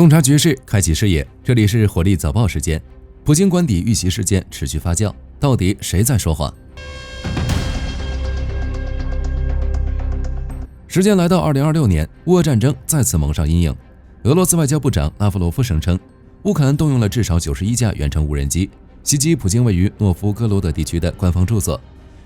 洞察局势，开启视野。这里是火力早报时间。普京官邸遇袭事件持续发酵，到底谁在说谎？时间来到2026年，乌俄战争再次蒙上阴影。俄罗斯外交部长拉夫罗夫声称，乌克兰动用了至少91架远程无人机，袭击普京位于诺夫哥罗德地区的官方住所，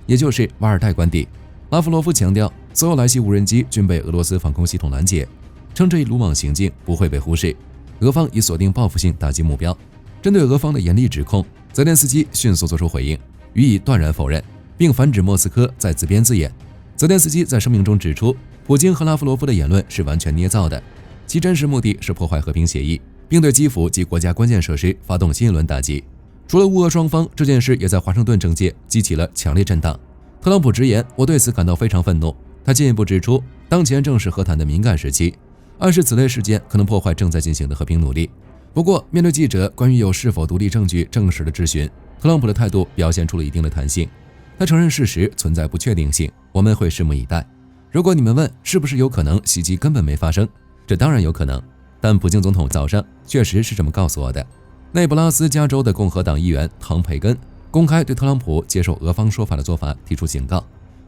也就是瓦尔代官邸。拉夫罗夫强调，所有来袭无人机均被俄罗斯防空系统拦截，称这一鲁莽行径不会被忽视。俄方已锁定报复性打击目标。针对俄方的严厉指控，泽连斯基迅速作出回应，予以断然否认，并反指莫斯科在自编自演。泽连斯基在声明中指出，普京和拉夫罗夫的言论是完全捏造的，其真实目的是破坏和平协议，并对基辅及国家关键设施发动新一轮打击。除了乌俄双方，这件事也在华盛顿政界激起了强烈震荡。特朗普直言，我对此感到非常愤怒。他进一步指出，当前正是和谈的敏感时期，暗示此类事件可能破坏正在进行的和平努力。不过，面对记者关于有是否独立证据证实的质询，特朗普的态度表现出了一定的弹性。他承认事实存在不确定性，我们会拭目以待。如果你们问是不是有可能袭击根本没发生，这当然有可能，但普京总统早上确实是这么告诉我的。内布拉斯加州的共和党议员唐培根公开对特朗普接受俄方说法的做法提出警告。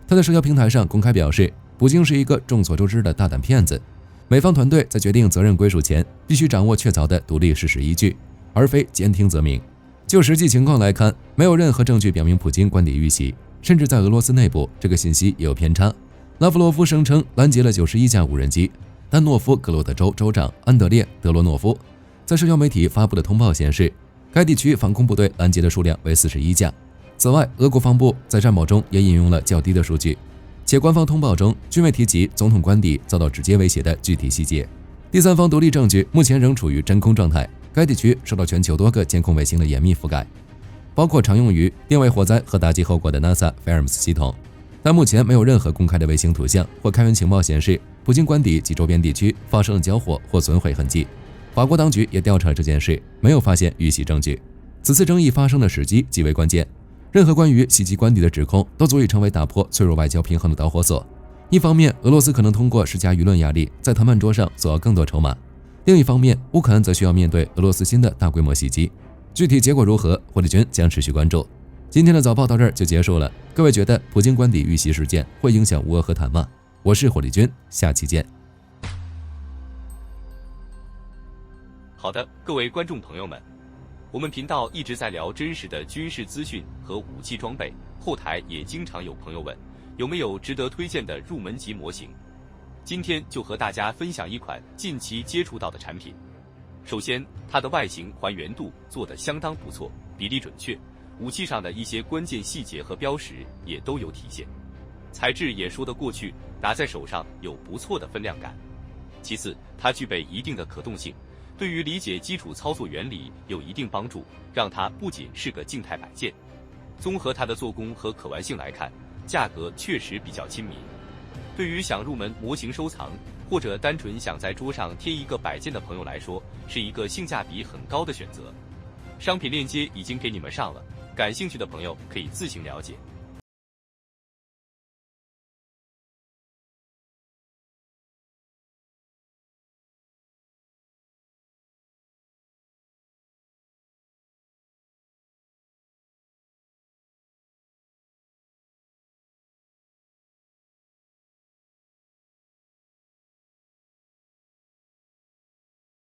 他在社交平台上公开表示，普京是一个众所周知的大胆骗子。美方团队在决定责任归属前，必须掌握确凿的独立事实依据，而非兼听则明。就实际情况来看，没有任何证据表明普京官邸遇袭，甚至在俄罗斯内部，这个信息也有偏差。拉夫罗夫声称拦截了91架无人机，但诺夫格罗德州州长安德烈·德罗诺夫在社交媒体发布的通报显示，该地区防空部队拦截的数量为41架。此外，俄国防部在战报中也引用了较低的数据，且官方通报中均未提及总统官邸遭到直接威胁的具体细节。第三方独立证据目前仍处于真空状态，该地区受到全球多个监控卫星的严密覆盖，包括常用于定位火灾和打击后果的 NASA FARMS 系统。但目前没有任何公开的卫星图像或开源情报显示普京官邸及周边地区发生了交火或损毁痕迹。法国当局也调查了这件事，没有发现遇袭证据。此次争议发生的时机极为关键，任何关于袭击官邸的指控都足以成为打破脆弱外交平衡的导火索。一方面，俄罗斯可能通过施加舆论压力，在谈判桌上索要更多筹码；另一方面，乌克兰则需要面对俄罗斯新的大规模袭击。具体结果如何，火力军将持续关注。今天的早报到这儿就结束了。各位觉得普京官邸遇袭事件会影响乌俄和谈吗？我是火力军，下期见。好的，各位观众朋友们，我们频道一直在聊真实的军事资讯和武器装备，后台也经常有朋友问，有没有值得推荐的入门级模型？今天就和大家分享一款近期接触到的产品。首先，它的外形还原度做得相当不错，比例准确，武器上的一些关键细节和标识也都有体现，材质也说得过去，拿在手上有不错的分量感。其次，它具备一定的可动性，对于理解基础操作原理有一定帮助，让它不仅是个静态摆件。综合它的做工和可玩性来看，价格确实比较亲民。对于想入门模型收藏，或者单纯想在桌上贴一个摆件的朋友来说，是一个性价比很高的选择。商品链接已经给你们上了，感兴趣的朋友可以自行了解。